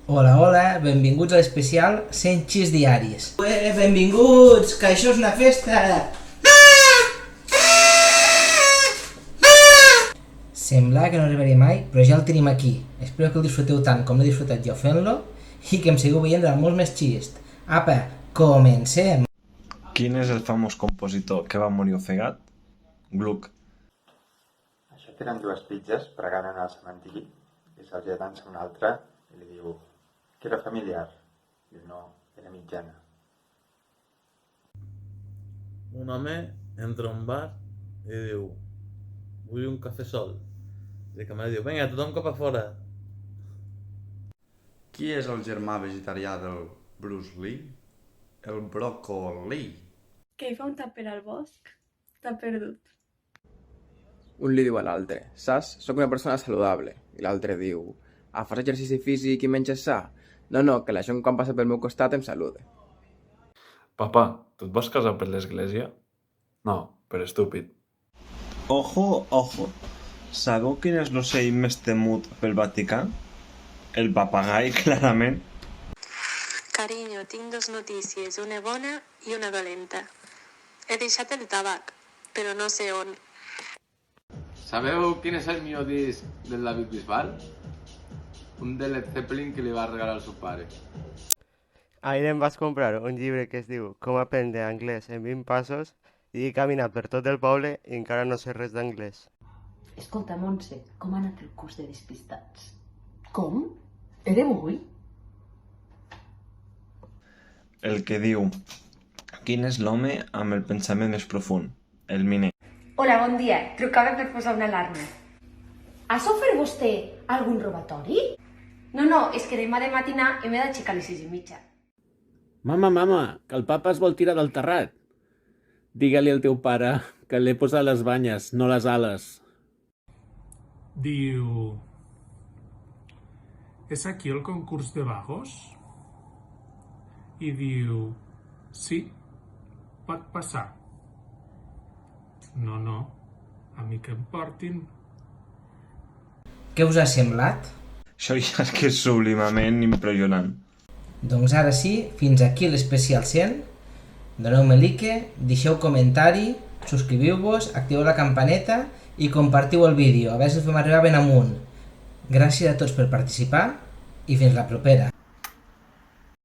Hola, hola, benvinguts a l'especial 100 xis diaris. Benvinguts, que això és una festa! Sembla que no arribaré mai, però ja el tenim aquí. Espero que el disfruteu tant com l'he disfrutat jo fent-lo i que em seguiu veient durant molts més xist. Apa, comencem! Quin és el famós compositor que va morir ofegat? Gluck. Això tenen dues pizzas pregant en el cementiri i se'ls atança un altre i li diu que era familiar. Diu no, era mitjana. Un home entra a un bar i diu vull un cafè sol. I el cambrer diu vinga, tothom cap a fora. Qui és el germà vegetarià del Bruce Lee? El bròcoli. Que hi fa un taper al bosc? T'ha perdut. Un li diu a l'altre, saps? Soc una persona saludable. I l'altre diu, fas exercici físic i menges sa? No, que la gent quan passa pel meu costat em saluda. Papa, tu et vas casar per l'església? No, per estúpid. Ojo, ojo. Sabeu quin és l'ocell més temut pel Vaticà? El papagai, clarament. Carinyo, tinc dos notícies, una bona i una dolenta. He deixat el tabac, però no sé on. Sabeu quin és el millor disc del David Bisbal? Un de Led Zeppelin que li va regalar al seu pare. Ahir em vas comprar un llibre que es diu Com aprendre anglès en 20 passos i he caminat per tot el poble i encara no sé res d'anglès. Escolta, Montse, com ha anat el curs de despistats? Com? Era avui? El que diu, quin és l'home amb el pensament més profund? El miner. Hola, bon dia. Trucava per posar una alarma. Ha sofert vostè algun robatori? No, és que demà de matinar i m'he d'aixecar a les 6:30. Mama, que el papa es vol tirar del terrat. Digue-li al teu pare que l'he posat les banyes, no les ales. Diu... ¿Es aquí el concurs de vagos? I diu... Sí, pot passar. No, a mi que em portin. Què us ha semblat? Això ja és que és sublimament impressionant. Doncs ara sí, fins aquí l'especial 100. Doneu-me like, deixeu comentari, subscriviu-vos, activeu la campaneta i compartiu el vídeo, a veure si el fem arribar ben amunt. Gràcies a tots per participar i fins la propera.